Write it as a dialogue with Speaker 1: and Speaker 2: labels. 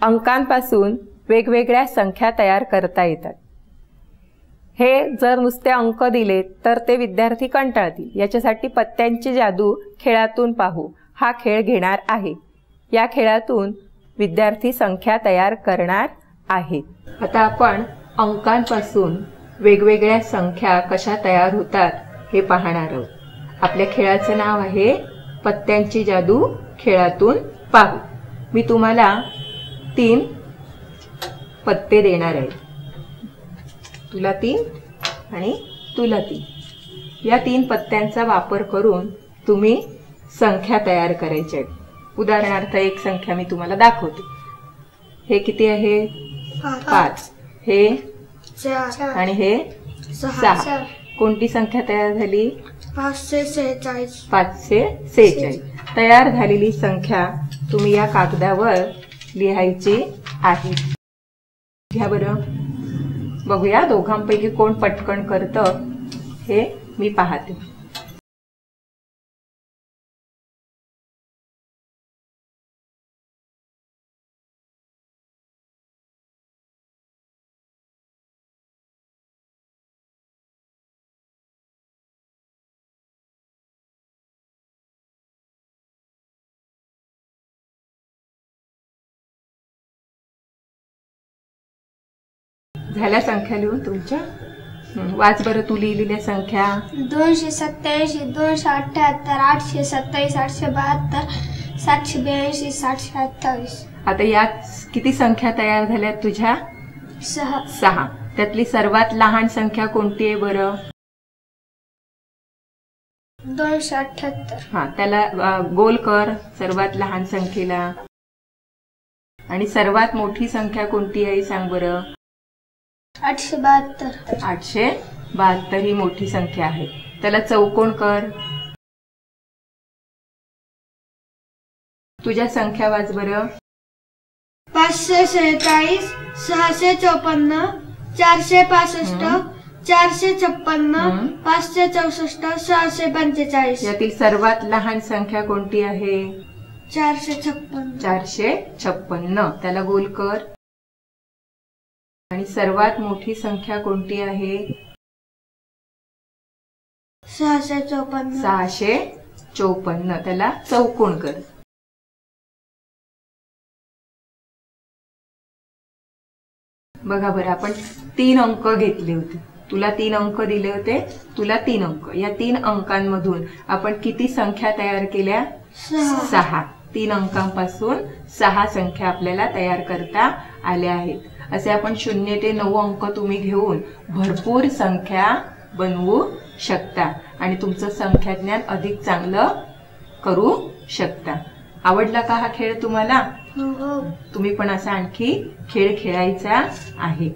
Speaker 1: अंकांपासून वेगवेगळ्या संख्या तयार करता येतात। हे जर नुसते अंक दिले तर ते विद्यार्थी कंटाळतील। याच्यासाठी पत्त्यांची जादू खेळातून पाहू हा खेळ घेणार आहे। या खेळातून विद्यार्थी संख्या तयार करणार आहेत। आता आपण अंकांपासून वेगवेगळ्या संख्या कशा तयार होतात हे पाहणार आहोत। आपल्या खेळाचं नाव आहे पत्त्यांची जादू खेळातून पाहू। मी तुम्हाला 3 पत्ते देणार आहे, तुला 3 आणि तुला 3। या 3 पत्त्यांचा वापर करून तुम्ही संख्या तयार करायच्या आहेत। उदाहरणार्थ एक संख्या मी तुम्हाला दाखवते। हे किती आहे? 5, हे 4 आणि हे 6। कोणती संख्या तयार झाली?
Speaker 2: 546।
Speaker 1: 546 तयार झालेली संख्या तुम्ही या कागदावर लिहायची आहे। घ्या बरं, बघूया दोघांपैकी कोण पटकन करतं हे मी पाहते। झाल्या संख्या लिहून तुमच्या? वाच बरं तू लिहिलेल्या संख्या।
Speaker 2: 287, 278, 827, 872, 782, 728।
Speaker 1: आता यात किती संख्या तयार झाल्यात तुझ्या? 6। त्यातली सर्वात लहान संख्या कोणती आहे बरं?
Speaker 2: 278।
Speaker 1: हा, त्याला गोल कर सर्वात लहान संख्येला। आणि सर्वात मोठी संख्या कोणती आहे सांग बरं?
Speaker 2: 872।
Speaker 1: 872 ही मोठी संख्या आहे। त्याला चौकोन कर। तुझ्या संख्या वाच बरं।
Speaker 2: 547, 654, 465, 456, 564, 645।
Speaker 1: यातील सर्वात लहान संख्या कोणती आहे?
Speaker 2: 456।
Speaker 1: 456 त्याला गोल कर। आणि सर्वात मोठी संख्या कोणती आहे?
Speaker 2: 654।
Speaker 1: 654 त्याला चौकोन कर। बघा बरं, आपण 3 अंक घेतले होते। तुला 3 अंक दिले होते, तुला 3 अंक। या 3 अंकांमधून आपण किती संख्या तयार केल्या? 6। 3 अंकांपासून 6 संख्या आपल्याला तयार करता आल्या आहेत। असे आपण 0 ते 9 अंक तुम्ही घेऊन भरपूर संख्या बनवू शकता आणि तुमचं संख्याज्ञान अधिक चांगलं करू शकता। आवडला का हा खेळ तुम्हाला?
Speaker 2: हो।
Speaker 1: तुम्ही पण असा आणखी खेळ खेळायचा आहे।